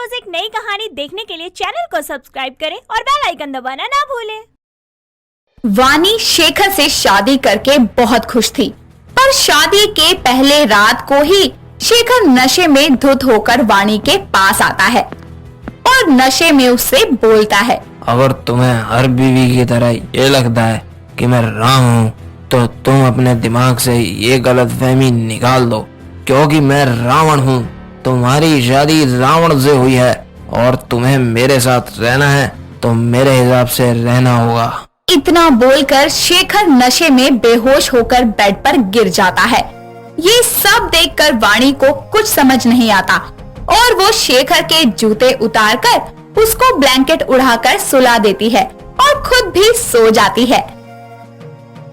रोज एक नई कहानी देखने के लिए चैनल को सब्सक्राइब करें और बेल आइकन दबाना ना भूलें। वानी शेखर से शादी करके बहुत खुश थी, पर शादी के पहले रात को ही शेखर नशे में धुत होकर वानी के पास आता है और नशे में उससे बोलता है, अगर तुम्हें हर बीवी की तरह ये लगता है कि मैं राम हूँ तो तुम अपने दिमाग से ये गलतफहमी निकाल दो, क्योंकि मैं रावण हूँ। तुम्हारी शादी रावण से हुई है और तुम्हें मेरे साथ रहना है तो मेरे हिसाब से रहना होगा। इतना बोलकर शेखर नशे में बेहोश होकर बेड पर गिर जाता है। ये सब देखकर वाणी को कुछ समझ नहीं आता और वो शेखर के जूते उतारकर उसको ब्लैंकेट उड़ाकर सुला देती है और खुद भी सो जाती है।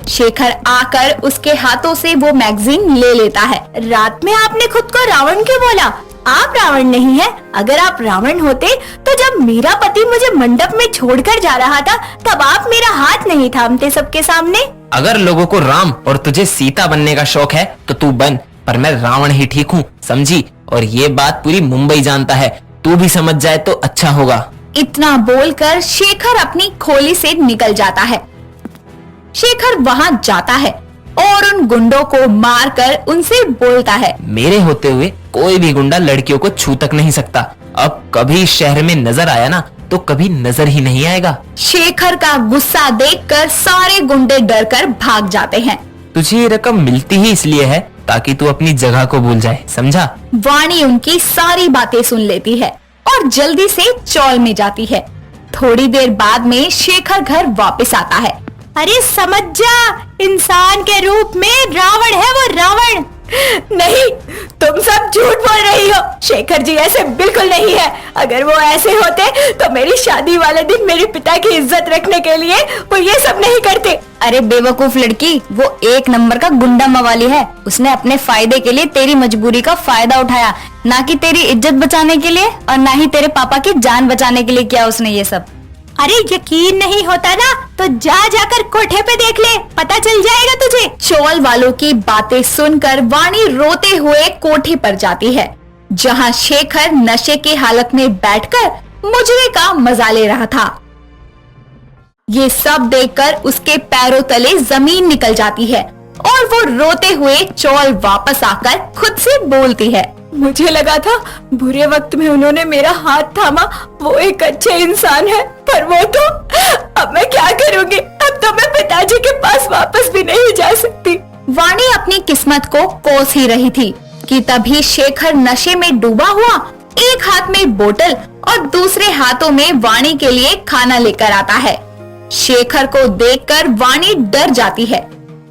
शेखर आकर उसके हाथों से वो मैगजीन ले लेता है। रात में आपने खुद को रावण क्यों बोला? आप रावण नहीं है। अगर आप रावण होते तो जब मेरा पति मुझे मंडप में छोड़कर जा रहा था तब आप मेरा हाथ नहीं थामते सबके सामने। अगर लोगों को राम और तुझे सीता बनने का शौक है तो तू बन, पर मैं रावण ही ठीक हूँ, समझी? और ये बात पूरी मुंबई जानता है, तू भी समझ जाए तो अच्छा होगा। इतना बोलकर शेखर अपनी खोली से निकल जाता है। शेखर वहाँ जाता है और उन गुंडों को मारकर उनसे बोलता है, मेरे होते हुए कोई भी गुंडा लड़कियों को छू तक नहीं सकता। अब कभी शहर में नजर आया ना तो कभी नजर ही नहीं आएगा। शेखर का गुस्सा देखकर सारे गुंडे डरकर भाग जाते हैं। तुझे ये रकम मिलती ही इसलिए है ताकि तू अपनी जगह को भूल जाए, समझा? वाणी उनकी सारी बातें सुन लेती है और जल्दी से चौल में जाती है। थोड़ी देर बाद में शेखर घर वापस आता है। अरे समझ जा, इंसान के रूप में रावण है वो, रावण नहीं। तुम सब झूठ बोल रही हो। शेखर जी ऐसे बिल्कुल नहीं है। अगर वो ऐसे होते तो मेरी शादी वाले दिन मेरे पिता की इज्जत रखने के लिए वो ये सब नहीं करते। अरे बेवकूफ लड़की, वो एक नंबर का गुंडा मवाली है। उसने अपने फायदे के लिए तेरी मजबूरी का फायदा उठाया, ना कि तेरी इज्जत बचाने के लिए और ना ही तेरे पापा की जान बचाने के लिए किया उसने ये सब। अरे यकीन नहीं होता ना तो जा जाकर कोठे पे देख ले, पता चल जाएगा तुझे। चौल वालों की बातें सुनकर वाणी रोते हुए कोठे पर जाती है, जहां शेखर नशे की हालत में बैठकर मुजरे का मजा ले रहा था। ये सब देखकर उसके पैरों तले जमीन निकल जाती है और वो रोते हुए चौल वापस आकर खुद से बोलती है, मुझे लगा था बुरे वक्त में उन्होंने मेरा हाथ थामा, वो एक अच्छे इंसान है, पर वो तो अब मैं क्या करूंगी? अब तो मैं पिताजी के पास वापस भी नहीं जा सकती। वाणी अपनी किस्मत को कोस ही रही थी कि तभी शेखर नशे में डूबा हुआ एक हाथ में बोतल और दूसरे हाथों में वाणी के लिए खाना लेकर आता है। शेखर को देखकर वाणी डर जाती है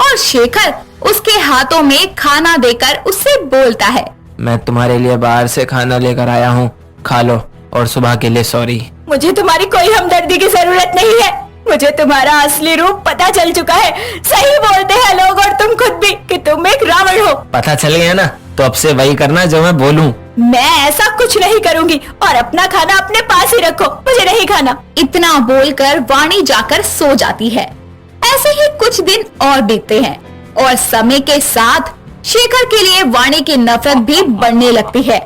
और शेखर उसके हाथों में खाना देकर उससे बोलता है, मैं तुम्हारे लिए बाहर से खाना लेकर आया हूँ, खा लो और सुबह के लिए सॉरी। मुझे तुम्हारी कोई हमदर्दी की जरूरत नहीं है। मुझे तुम्हारा असली रूप पता चल चुका है। सही बोलते हैं लोग और तुम खुद भी कि तुम एक रावण हो। पता चल गया ना, तो अब से वही करना जो मैं बोलूं। मैं ऐसा कुछ नहीं करूंगी और अपना खाना अपने पास ही रखो, मुझे नहीं खाना। इतना बोलकर वाणी जाकर सो जाती है। ऐसे ही कुछ दिन और बीतते हैं और समय के साथ शेखर के लिए वाणी की नफरत भी बढ़ने लगती है।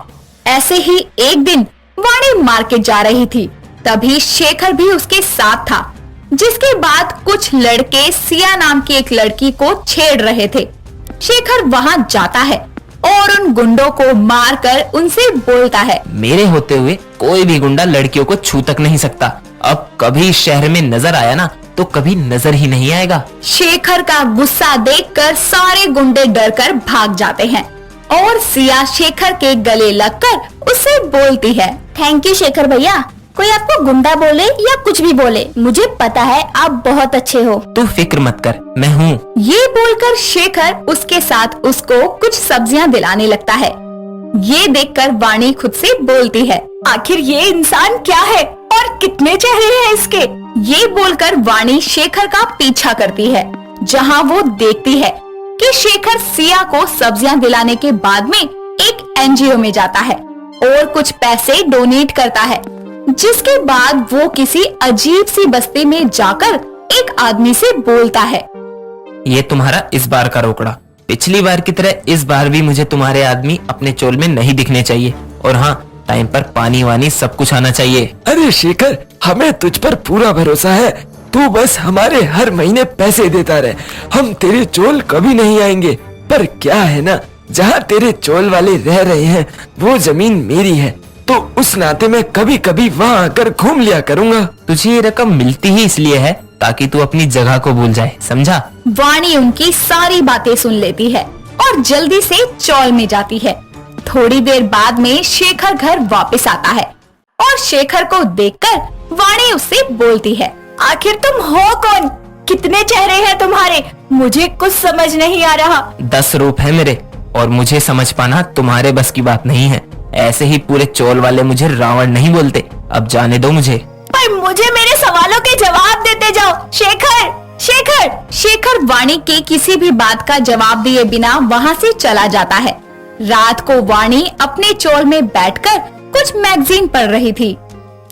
ऐसे ही एक दिन वाणी मार्केट जा रही थी, तभी शेखर भी उसके साथ था, जिसके बाद कुछ लड़के सिया नाम की एक लड़की को छेड़ रहे थे। शेखर वहां जाता है और उन गुंडों को मारकर उनसे बोलता है, मेरे होते हुए कोई भी गुंडा लड़कियों को छू तक नहीं सकता। अब कभी शहर में नजर आया ना तो कभी नजर ही नहीं आएगा। शेखर का गुस्सा देखकर सारे गुंडे डरकर भाग जाते हैं और सिया शेखर के गले लगकर उसे बोलती है, थैंक यू शेखर भैया। कोई आपको गुंडा बोले या कुछ भी बोले, मुझे पता है आप बहुत अच्छे हो। तू फिक्र मत कर, मैं हूँ। ये बोलकर शेखर उसके साथ उसको कुछ सब्जियां दिलाने लगता है। ये देखकर वाणी खुद से बोलती है, आखिर ये इंसान क्या है और कितने चेहरे हैं इसके? ये बोलकर वाणी शेखर का पीछा करती है, जहां वो देखती है कि शेखर सिया को सब्जियां दिलाने के बाद में एक एनजीओ में जाता है और कुछ पैसे डोनेट करता है, जिसके बाद वो किसी अजीब सी बस्ती में जाकर एक आदमी से बोलता है, ये तुम्हारा इस बार का रोकड़ा। पिछली बार की तरह इस बार भी मुझे तुम्हारे आदमी अपने चोल में नहीं दिखने चाहिए। और हाँ, टाइम पर पानी वानी सब कुछ आना चाहिए। अरे शेखर, हमें तुझ पर पूरा भरोसा है। तू बस हमारे हर महीने पैसे देता रहे, हम तेरे चोल कभी नहीं आएंगे। पर क्या है ना, जहाँ तेरे चोल वाले रह रहे हैं वो जमीन मेरी है, तो उस नाते मैं कभी कभी वहाँ आकर घूम लिया करूँगा। तुझे ये रकम मिलती ही इसलिए है ताकि तू अपनी जगह को भूल जाए, समझा? वाणी उनकी सारी बातें सुन लेती है और जल्दी से चौल में जाती है। थोड़ी देर बाद में शेखर घर वापस आता है और शेखर को देखकर वाणी उससे बोलती है, आखिर तुम हो कौन? कितने चेहरे हैं तुम्हारे? मुझे कुछ समझ नहीं आ रहा। 10 रूप है मेरे और मुझे समझ पाना तुम्हारे बस की बात नहीं है। ऐसे ही पूरे चोल वाले मुझे रावण नहीं बोलते। अब जाने दो मुझे। पर मुझे मेरे सवालों के जवाब देते जाओ। शेखर, शेखर। शेखर वाणी के किसी भी बात का जवाब दिए बिना वहाँ से चला जाता है। रात को वाणी अपने चोल में बैठकर कुछ मैगजीन पढ़ रही थी।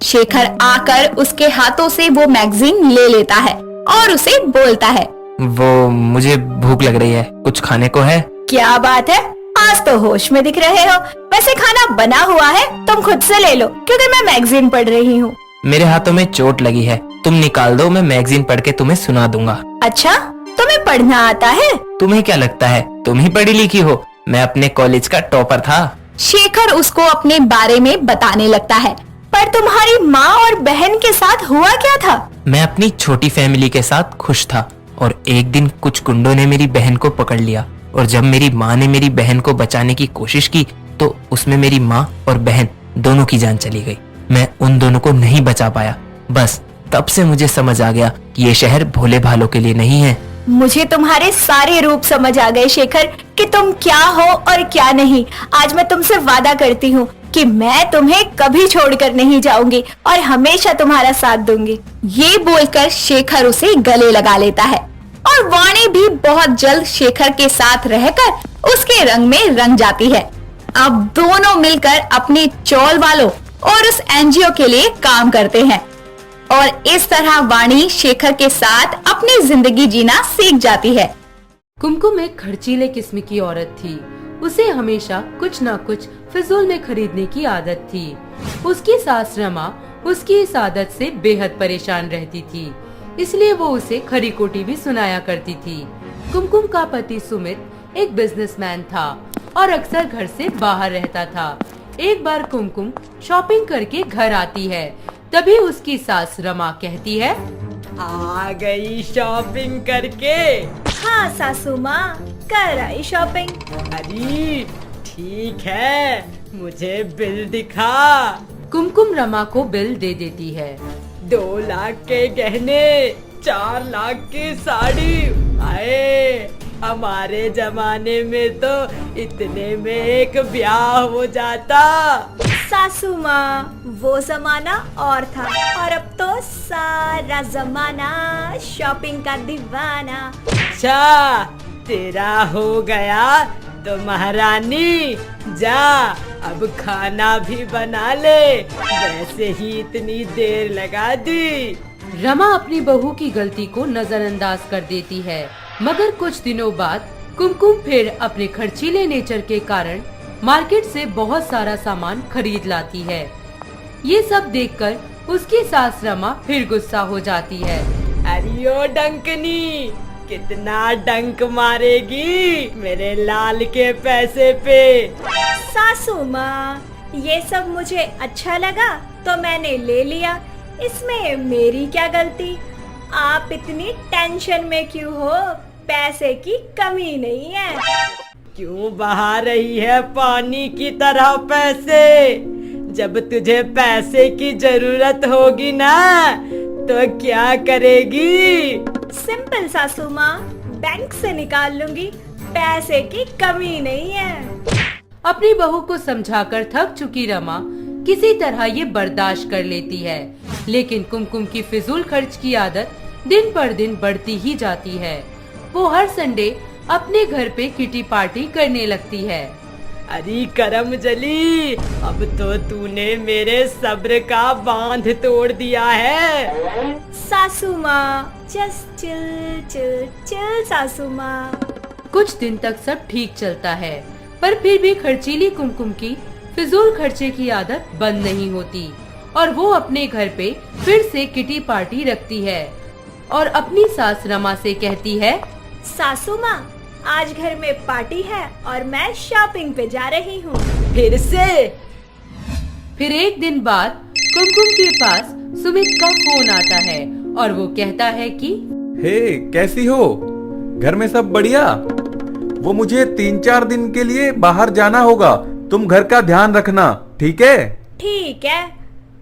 शेखर आकर उसके हाथों से वो मैगजीन ले लेता है और उसे बोलता है, वो मुझे भूख लग रही है, कुछ खाने को है? क्या बात है, आज तो होश में दिख रहे हो। वैसे खाना बना हुआ है, तुम खुद से ले लो, क्योंकि मैं मैगजीन पढ़ रही हूँ। मेरे हाथों में चोट लगी है, तुम निकाल दो, मैं मैगजीन पढ़ के तुम्हें सुना दूंगा। अच्छा, तुम्हें पढ़ना आता है? तुम्हें क्या लगता है तुम ही पढ़ी लिखी हो? मैं अपने कॉलेज का टॉपर था। शेखर उसको अपने बारे में बताने लगता है। पर तुम्हारी माँ और बहन के साथ हुआ क्या था? मैं अपनी छोटी फैमिली के साथ खुश था और एक दिन कुछ गुंडों ने मेरी बहन को पकड़ लिया और जब मेरी माँ ने मेरी बहन को बचाने की कोशिश की तो उसमें मेरी माँ और बहन दोनों की जान चली गई। मैं उन दोनों को नहीं बचा पाया। बस तब से मुझे समझ आ गया कि ये शहर भोले भालों के लिए नहीं है। मुझे तुम्हारे सारे रूप समझ आ गए शेखर, कि तुम क्या हो और क्या नहीं। आज मैं तुमसे वादा करती हूँ कि मैं तुम्हें कभी छोड़कर नहीं जाऊंगी और हमेशा तुम्हारा साथ दूंगी। ये बोलकर शेखर उसे गले लगा लेता है और वाणी भी बहुत जल्द शेखर के साथ रहकर उसके रंग में रंग जाती है। अब दोनों मिलकर अपने चौल वालों और उस एनजीओ के लिए काम करते हैं और इस तरह वाणी शेखर के साथ अपनी जिंदगी जीना सीख जाती है। कुमकुम एक खर्चीले किस्म की औरत थी। उसे हमेशा कुछ न कुछ फिजूल में खरीदने की आदत थी। उसकी सास रमा उसकी इस आदत से बेहद परेशान रहती थी, इसलिए वो उसे खरी खोटी भी सुनाया करती थी। कुमकुम का पति सुमित एक बिजनेसमैन था और अक्सर घर से बाहर रहता था। एक बार कुमकुम शॉपिंग करके घर आती है, तभी उसकी सास रमा कहती है, आ गई शॉपिंग करके? हाँ सासू माँ, कर आई शॉपिंग। अरे ठीक है, मुझे बिल दिखा। कुमकुम रमा को बिल दे देती है। 2 लाख के गहने, 4 लाख की साड़ी। आए, हमारे जमाने में तो इतने में एक ब्याह हो जाता। सासू माँ, वो जमाना और था और अब तो सारा जमाना शॉपिंग का दीवाना। अच्छा, तेरा हो गया तो महारानी जा, अब खाना भी बना ले, वैसे ही इतनी देर लगा दी। रमा अपनी बहू की गलती को नजरअंदाज कर देती है, मगर कुछ दिनों बाद कुमकुम फिर अपने खर्चीले नेचर के कारण मार्केट से बहुत सारा सामान खरीद लाती है। ये सब देखकर उसकी सास रमा फिर गुस्सा हो जाती है। अरे ओ डंकनी, कितना डंक मारेगी मेरे लाल के पैसे पे? सासू माँ, ये सब मुझे अच्छा लगा तो मैंने ले लिया, इसमें मेरी क्या गलती? आप इतनी टेंशन में क्यों हो? पैसे की कमी नहीं है। क्यों बहा रही है पानी की तरह पैसे? जब तुझे पैसे की जरूरत होगी ना तो क्या करेगी? सिंपल सासू माँ, बैंक से निकाल लूंगी, पैसे की कमी नहीं है। अपनी बहू को समझाकर थक चुकी रमा किसी तरह ये बर्दाश्त कर लेती है, लेकिन कुमकुम की फिजूल खर्च की आदत दिन पर दिन बढ़ती ही जाती है। वो हर संडे अपने घर पे किटी पार्टी करने लगती है। अरे करम जली, अब तो तूने मेरे सब्र का बांध तोड़ दिया है। सासू माँ, जस्ट चिल चिल चिल सासू माँ। कुछ दिन तक सब ठीक चलता है, पर फिर भी खर्चीली कुमकुम की फिजूल खर्चे की आदत बंद नहीं होती और वो अपने घर पे फिर से किटी पार्टी रखती है और अपनी सास रमा से कहती है, सासू माँ, आज घर में पार्टी है और मैं शॉपिंग पे जा रही हूँ। फिर से फिर एक दिन बाद कुमकुम के पास सुमित का फोन आता है और वो कहता है कि हे, कैसी हो? घर में सब बढ़िया? वो मुझे 3-4 दिन के लिए बाहर जाना होगा, तुम घर का ध्यान रखना, ठीक है? ठीक है,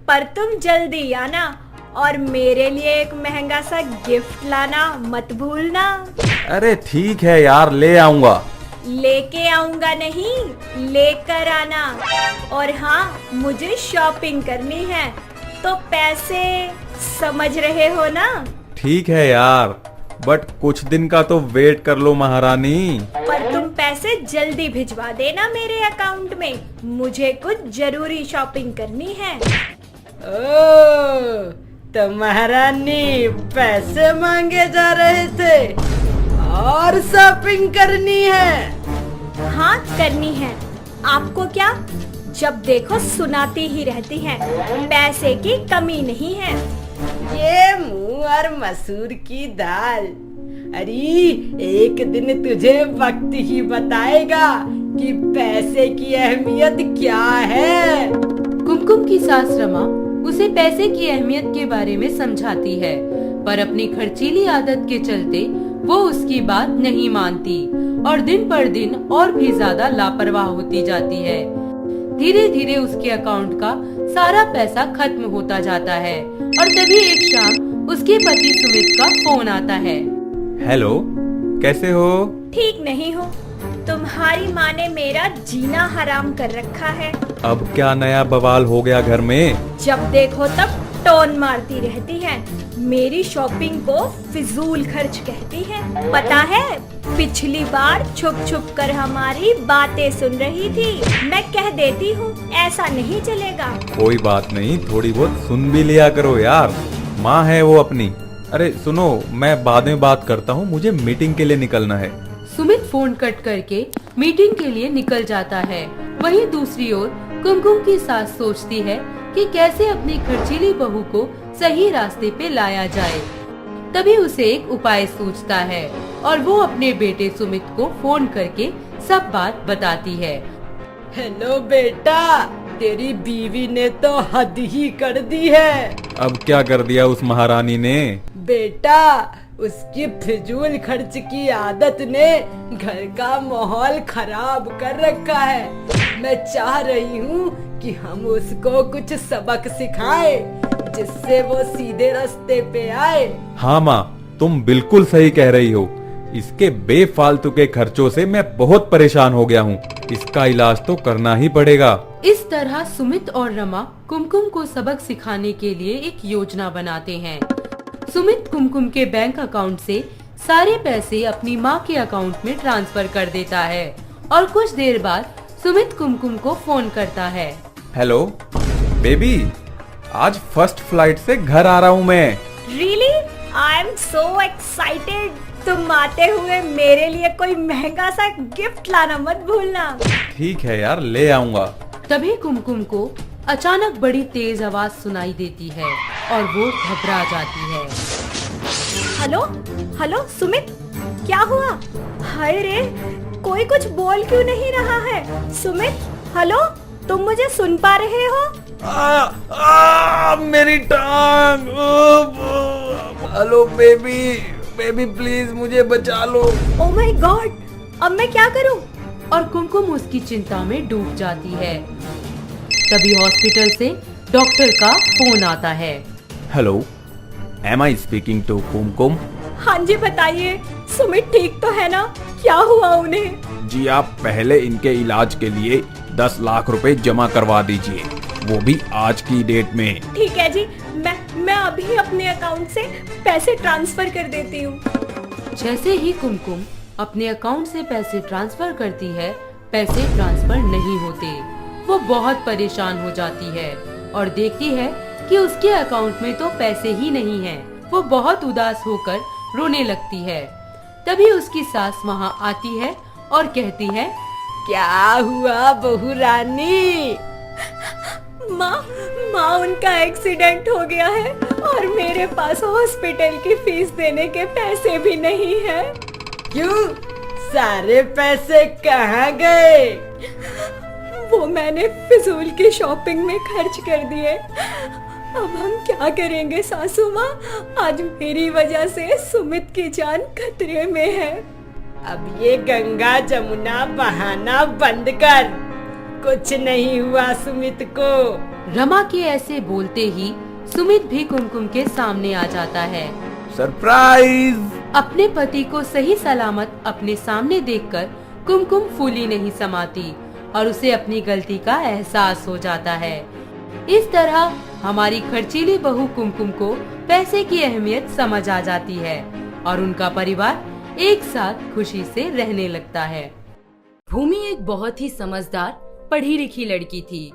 पर तुम जल्दी आना और मेरे लिए एक महंगा सा गिफ्ट लाना मत भूलना। अरे ठीक है यार, ले आऊंगा। लेके आऊंगा नहीं, लेकर आना। और हाँ, मुझे शॉपिंग करनी है, तो पैसे समझ रहे हो ना? ठीक है यार, बट कुछ दिन का तो वेट कर लो महारानी। पर तुम पैसे जल्दी भिजवा देना मेरे अकाउंट में, मुझे कुछ जरूरी शॉपिंग करनी है। ओ, तो महारानी पैसे मांगे जा रहे थे और शॉपिंग करनी है। हाँ, करनी है। आपको क्या, जब देखो सुनाती ही रहती हैं, पैसे की कमी नहीं है। ये मुंह और मसूर की दाल। अरे एक दिन तुझे वक्त ही बताएगा कि पैसे की अहमियत क्या है। कुमकुम की सास रमा उसे पैसे की अहमियत के बारे में समझाती है, पर अपनी खर्चीली आदत के चलते वो उसकी बात नहीं मानती और दिन पर दिन और भी ज्यादा लापरवाह होती जाती है। धीरे धीरे उसके अकाउंट का सारा पैसा खत्म होता जाता है और तभी एक शाम उसके पति सुमित का फोन आता है। हेलो, कैसे हो? ठीक नहीं हो, तुम्हारी माँ ने मेरा जीना हराम कर रखा है। अब क्या नया बवाल हो गया घर में? जब देखो तब टोन मारती रहती है, मेरी शॉपिंग को फिजूल खर्च कहती है। पता है, पिछली बार छुप छुप कर हमारी बातें सुन रही थी। मैं कह देती हूँ, ऐसा नहीं चलेगा। कोई बात नहीं, थोड़ी बहुत सुन भी लिया करो यार, माँ है वो अपनी। अरे सुनो, मैं बाद में बात करता हूँ, मुझे मीटिंग के लिए निकलना है। सुमित फोन कट करके मीटिंग के लिए निकल जाता है। वहीं दूसरी ओर कुमकुम की सास सोचती है कि कैसे अपनी खर्चीली बहू को सही रास्ते पे लाया जाए। तभी उसे एक उपाय सूझता है और वो अपने बेटे सुमित को फोन करके सब बात बताती है। हेलो बेटा, तेरी बीवी ने तो हद ही कर दी है। अब क्या कर दिया उस महारानी ने? बेटा, उसकी फिजूल खर्च की आदत ने घर का माहौल खराब कर रखा है। मैं चाह रही हूँ कि हम उसको कुछ सबक सिखाएं, जिससे वो सीधे रास्ते पे आए। हाँ माँ, तुम बिल्कुल सही कह रही हो। इसके बेफालतू के खर्चों से मैं बहुत परेशान हो गया हूँ। इसका इलाज तो करना ही पड़ेगा। इस तरह सुमित और रमा कुमकुम को सबक सिखाने के लिए एक योजना बनाते हैं। सुमित कुमकुम के बैंक अकाउंट से सारे पैसे अपनी माँ के अकाउंट में ट्रांसफर कर देता है और कुछ देर बाद सुमित कुमकुम को फोन करता है। हेलो बेबी, आज फर्स्ट फ्लाइट से घर आ रहा हूँ मैं। Really? I am so excited. तुम आते हुए मेरे लिए कोई महंगा सा गिफ्ट लाना मत भूलना। ठीक है यार, ले आऊंगा। तभी कुमकुम को अचानक बड़ी तेज आवाज सुनाई देती है और वो घबरा जाती है। हेलो हेलो सुमित, क्या हुआ? हाय रे, कोई कुछ बोल क्यों नहीं रहा है? सुमित, हेलो, तुम मुझे सुन पा रहे हो? मेरी टांग। हेलो बेबी, बेबी प्लीज मुझे बचा लो। ओह माय गॉड, अब मैं क्या करूं? और कुमकुम उसकी चिंता में डूब जाती है। तभी हॉस्पिटल से डॉक्टर का फोन आता है। Hello, am I speaking to Kumkum? हाँ जी, बताइए, सुमित ठीक तो है ना? क्या हुआ उन्हें? जी, आप पहले इनके इलाज के लिए 10 लाख रुपए जमा करवा दीजिए, वो भी आज की डेट में। ठीक है जी, मैं अभी अपने अकाउंट से पैसे ट्रांसफर कर देती हूँ। जैसे ही कुमकुम अपने अकाउंट से पैसे ट्रांसफर करती है, पैसे ट्रांसफर नहीं होते। वो बहुत परेशान हो जाती है और देखती है कि उसके अकाउंट में तो पैसे ही नहीं हैं। वो बहुत उदास होकर रोने लगती है। तभी उसकी सास वहाँ आती है और कहती है, क्या हुआ बहू रानी? माँ उनका एक्सीडेंट हो गया है और मेरे पास हॉस्पिटल की फीस देने के पैसे भी नहीं है। क्यों? सारे पैसे कहाँ गए? वो मैंने फिजूल की शॉपिंग में खर्च कर दिए। अब हम क्या करेंगे सासू माँ? आज मेरी वजह से सुमित की जान खतरे में है। अब ये गंगा जमुना बहाना बंद कर। कुछ नहीं हुआ सुमित को। रमा के ऐसे बोलते ही सुमित भी कुमकुम के सामने आ जाता है। सरप्राइज! अपने पति को सही सलामत अपने सामने देखकर कुमकुम फूली नहीं समाती और उसे अपनी गलती का एहसास हो जाता है। इस तरह हमारी खर्चीली बहू कुमकुम को पैसे की अहमियत समझ आ जाती है और उनका परिवार एक साथ खुशी से रहने लगता है। भूमि एक बहुत ही समझदार पढ़ी लिखी लड़की थी।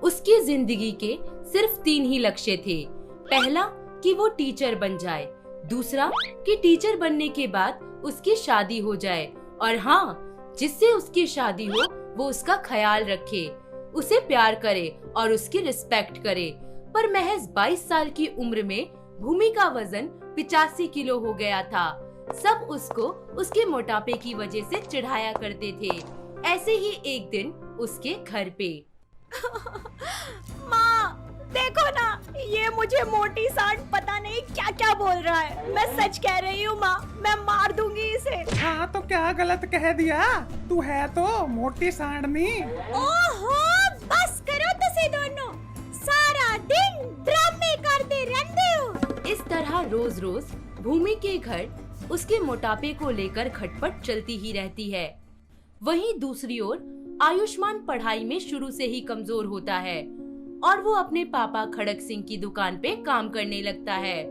उसकी जिंदगी के सिर्फ 3 ही लक्ष्य थे। पहला कि वो टीचर बन जाए, दूसरा कि टीचर बनने के बाद उसकी शादी हो जाए और हाँ, जिससे उसकी शादी हो वो उसका ख्याल रखे, उसे प्यार करे और उसकी रिस्पेक्ट करे। पर महज 22 साल की उम्र में भूमि का वजन 85 किलो हो गया था। सब उसको उसके मोटापे की वजह से चिढ़ाया करते थे। ऐसे ही एक दिन उसके घर पे माँ देखो ना, ये मुझे मोटी सांड पता नहीं क्या क्या बोल रहा है। मैं सच कह रही हूँ माँ, मैं मार दूंगी इसे। हाँ तो क्या गलत कह दिया? तू है तो मोटी सांडनी। ओहो, बस करो तुसी दोनों, सारा दिन ड्रामे करते रहते हो। इस तरह रोज रोज भूमि के घर उसके मोटापे को लेकर खटपट चलती ही रहती है। वहीं दूसरी ओर आयुष्मान पढ़ाई में शुरू से ही कमजोर होता है और वो अपने पापा खड़क सिंह की दुकान पे काम करने लगता है।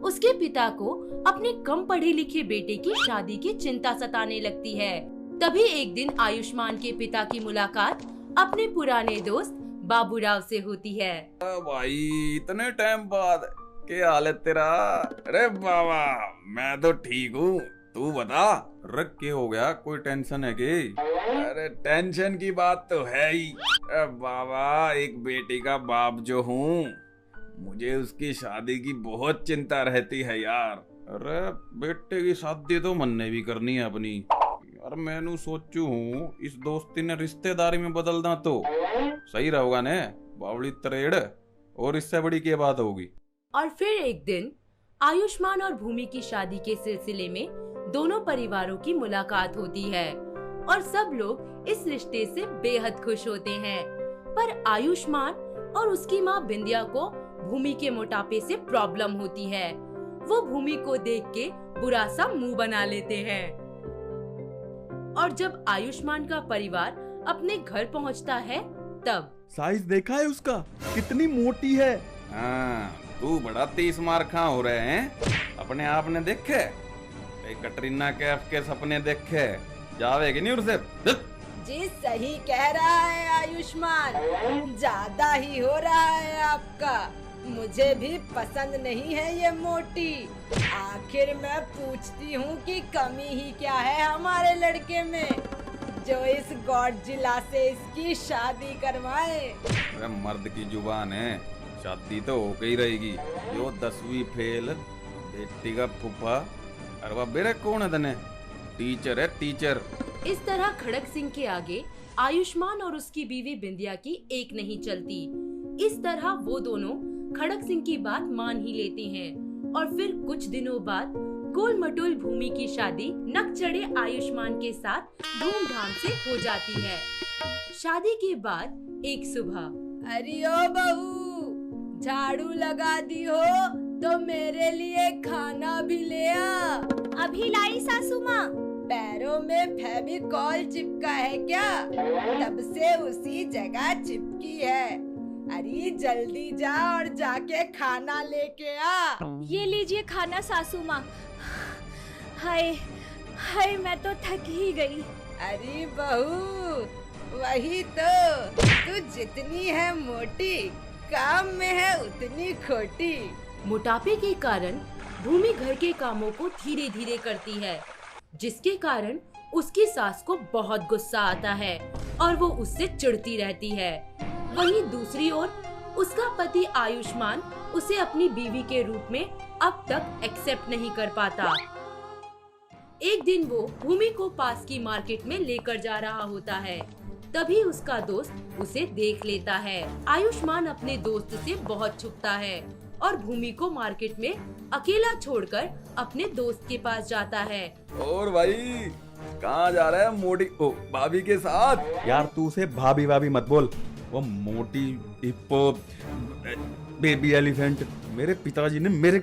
उसके पिता को अपने कम पढ़े लिखे बेटे की शादी की चिंता सताने लगती है। तभी एक दिन आयुष्मान के पिता की मुलाकात अपने पुराने दोस्त बाबूराव से होती है। भाई इतने टाइम बाद, क्या हाल है तेरा? अरे बाबा मैं तो ठीक हूँ, तू बता रख के हो गया? कोई टेंशन है कि? अरे टेंशन की बात तो है ही। अरे बाबा, एक बेटी का बाप जो हूँ, मुझे उसकी शादी की बहुत चिंता रहती है यार। अरे बेटे की शादी तो मन ने भी करनी है अपनी यार। मैंने सोचू हूँ इस दोस्ती ने रिश्तेदारी में बदलना तो सही रहेगा ने। बावड़ी तरेड़, और इससे बड़ी क्या बात होगी। और फिर एक दिन आयुष्मान और भूमि की शादी के सिलसिले में दोनों परिवारों की मुलाकात होती है और सब लोग इस रिश्ते से बेहद खुश होते हैं। पर आयुष्मान और उसकी माँ बिंदिया को भूमि के मोटापे से प्रॉब्लम होती है। वो भूमि को देख के बुरा सा मुंह बना लेते हैं। और जब आयुष्मान का परिवार अपने घर पहुंचता है तब साइज देखा है उसका, कितनी मोटी है। हाँ, तू बड़ा 30 मार खा हो रहे हैं। अपने आप ने देखे कटरीना कैफ के सपने देखे जावेगी नहीं उसे। जी सही कह रहा है आयुष्मान, ज्यादा ही हो रहा है आपका। मुझे भी पसंद नहीं है ये मोटी। आखिर मैं पूछती हूँ कि कमी ही क्या है हमारे लड़के में जो इस गॉडजिला से इसकी शादी करवाए। अरे मर्द की जुबान है, शादी तो होके ही रहेगी। जो 10वीं फेल बेटी का फूफा, अरे वह बेरे कौन है तने? टीचर है, टीचर। इस तरह खड़क सिंह के आगे आयुष्मान और उसकी बीवी बिंदिया की एक नहीं चलती। इस तरह वो दोनों खड़क सिंह की बात मान ही लेते हैं और फिर कुछ दिनों बाद गोल मटोल भूमि की शादी नक चढ़े आयुष्मान के साथ धूमधाम से हो जाती है। शादी के बाद एक सुबह, अरे ओ बहू, झाड़ू लगा दी हो तो मेरे लिए खाना भी ले आ। अभी लाई सासू माँ। पैरों में फेविकॉल चिपका है क्या? तब से उसी जगह चिपकी है। अरे जल्दी जा और जाके खाना लेके आ। ये लीजिए खाना सासू माँ। हाय हाय, मैं तो थक ही गई। अरे बहू, वही तो, तू जितनी है मोटी, काम में है उतनी खोटी। मोटापे के कारण भूमि घर के कामों को धीरे धीरे करती है, जिसके कारण उसकी सास को बहुत गुस्सा आता है और वो उससे चिढ़ती रहती है। वहीं दूसरी ओर उसका पति आयुष्मान उसे अपनी बीवी के रूप में अब तक एक्सेप्ट नहीं कर पाता। एक दिन वो भूमि को पास की मार्केट में लेकर जा रहा होता है। तभी उसका दोस्त उसे देख लेता है। आयुष्मान अपने दोस्त से बहुत छुपता है और भूमि को मार्केट में अकेला छोड़कर अपने दोस्त के पास जाता है। और भाई कहाँ जा रहा है मोटी भाभी के साथ? यार तू उसे भाभी भाभी मत बोल, वो मोटी हिप्पो बेबी एलिफेंट मेरे पिताजी ने मेरे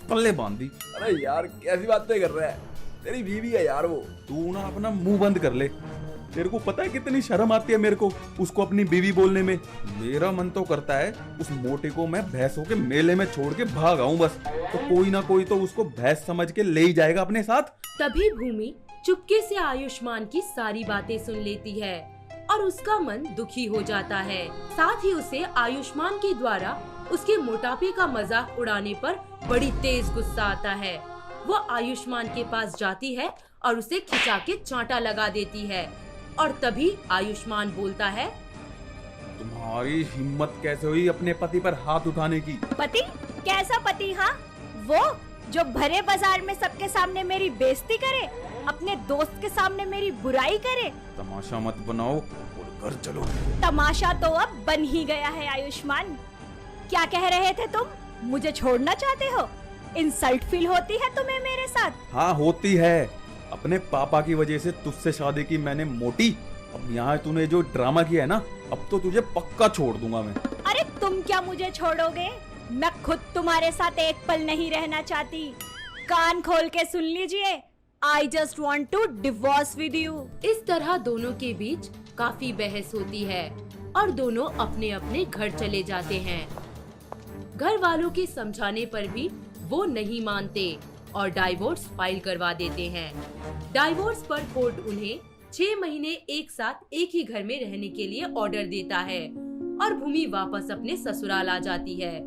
पल्ले बांध दी। अरे यार कैसी बातें कर रहा है, तेरी बीवी है यार वो। तू ना अपना मुंह बंद कर ले। तेरे को पता है कितनी शर्म आती है मेरे को उसको अपनी बीवी बोलने में। मेरा मन तो करता है उस मोटे को मैं भैंसों के मेले में छोड़ के भाग आऊं बस, तो कोई ना कोई तो उसको भैंस समझ के ले ही जाएगा अपने साथ। तभी भूमि चुपके से आयुष्मान की सारी बातें सुन लेती है और उसका मन दुखी हो जाता है। साथ ही उसे आयुष्मान के द्वारा उसके मोटापे का मजाक उड़ाने पर बड़ी तेज गुस्सा आता है। वो आयुष्मान के पास जाती है और उसे खिंचा के चांटा लगा देती है और तभी आयुष्मान बोलता है, तुम्हारी हिम्मत कैसे हुई अपने पति पर हाथ उठाने की? पति? कैसा पति? हाँ, वो जो भरे बाजार में सबके सामने मेरी बेइज्जती करे, अपने दोस्त के सामने मेरी बुराई करे। तमाशा मत बनाओ और घर चलो। तमाशा तो अब बन ही गया है आयुष्मान। क्या कह रहे थे तुम? मुझे छोड़ना चाहते हो? इंसल्ट फील होती है तुम्हें मेरे साथ? हाँ होती है। अपने पापा की वजह से तुझसे शादी की मैंने मोटी। अब यहाँ तूने जो ड्रामा किया है ना, अब तो तुझे पक्का छोड़ दूंगा मैं। अरे तुम क्या मुझे छोड़ोगे? मैं खुद तुम्हारे साथ एक पल नहीं रहना चाहती। कान खोल के सुन लीजिए, I just want to divorce with you। इस तरह दोनों के बीच काफी बहस होती है और दोनों अपने अपने घर चले जाते हैं। घर वालों के समझाने पर भी वो नहीं मानते और डाइवोर्स फाइल करवा देते हैं। डाइवोर्स पर कोर्ट उन्हें 6 महीने एक साथ एक ही घर में रहने के लिए ऑर्डर देता है और भूमि वापस अपने ससुराल आ जाती है।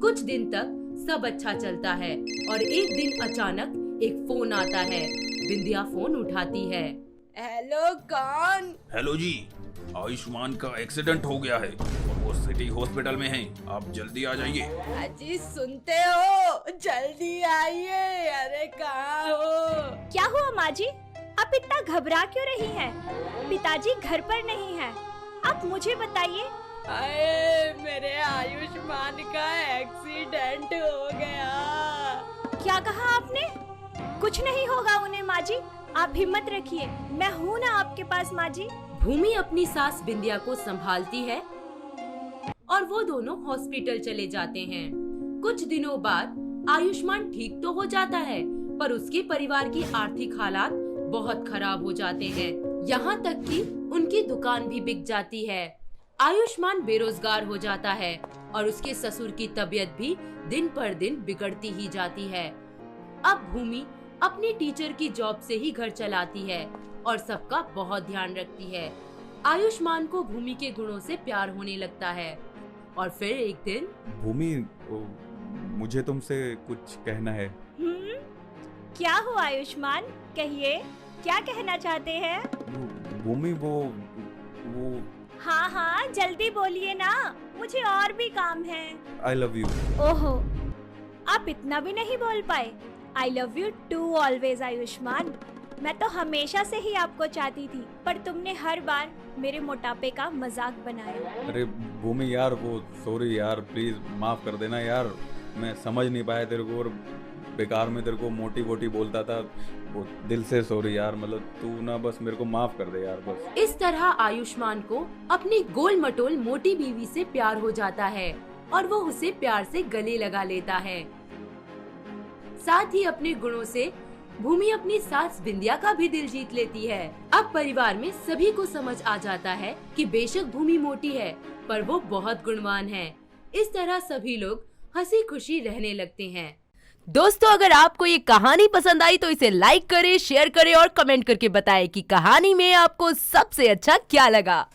कुछ दिन तक सब अच्छा चलता है और एक दिन अचानक एक फोन आता है। बिंदिया फोन उठाती है। हेलो कौन? हेलो जी, आयुष्मान का एक्सीडेंट हो गया है और वो सिटी हॉस्पिटल में है, आप जल्दी आ जाइए। अजी सुनते हो, जल्दी आइए। अरे कहाँ हो? क्या हुआ माँ जी? आप इतना घबरा क्यों रही हैं? पिताजी घर पर नहीं हैं। आप मुझे बताइए। अरे मेरे आयुष्मान का एक्सीडेंट हो गया। क्या कहा आपने? कुछ नहीं होगा उन्हें माँ जी, आप हिम्मत रखिए, मैं हूँ ना आपके पास माँ जी। भूमि अपनी सास बिंदिया को संभालती है और वो दोनों हॉस्पिटल चले जाते हैं। कुछ दिनों बाद आयुष्मान ठीक तो हो जाता है, पर उसके परिवार की आर्थिक हालात बहुत खराब हो जाते हैं। यहाँ तक कि उनकी दुकान भी बिक जाती है। आयुष्मान बेरोजगार हो जाता है और उसके ससुर की तबीयत भी दिन पर दिन बिगड़ती ही जाती है। अब भूमि अपनी टीचर की जॉब से ही घर चलाती है और सबका बहुत ध्यान रखती है। आयुष्मान को भूमि के गुणों से प्यार होने लगता है और फिर एक दिन, भूमि मुझे तुमसे कुछ कहना है। क्या हुआ आयुष्मान? कहिए, क्या कहना चाहते हैं? भूमि वो हाँ हाँ जल्दी बोलिए ना, मुझे और भी काम है। I love you. ओहो, आप इतना भी नहीं बोल पाए। I love you too always Ayushman. मैं तो हमेशा से ही आपको चाहती थी, पर तुमने हर बार मेरे मोटापे का मजाक बनाया। अरे भूमि यार, वो सॉरी यार, प्लीज माफ कर देना यार। मैं समझ नहीं पाया तेरे को और बेकार में तेरे को मोटी वोटी बोलता था। वो दिल से सॉरी यार, मतलब तू ना बस मेरे को माफ कर दे यार बस। इस तरह आयुष्मान को अपनी गोल मटोल मोटी बीवी से प्यार हो जाता है और वो उसे प्यार से गले लगा लेता है। साथ ही अपने गुणों से भूमि अपनी सास बिंदिया का भी दिल जीत लेती है। अब परिवार में सभी को समझ आ जाता है कि बेशक भूमि मोटी है, पर वो बहुत गुणवान है। इस तरह सभी लोग हंसी खुशी रहने लगते हैं। दोस्तों, अगर आपको ये कहानी पसंद आई तो इसे लाइक करें, शेयर करें और कमेंट करके बताएं कि कहानी में आपको सबसे अच्छा क्या लगा।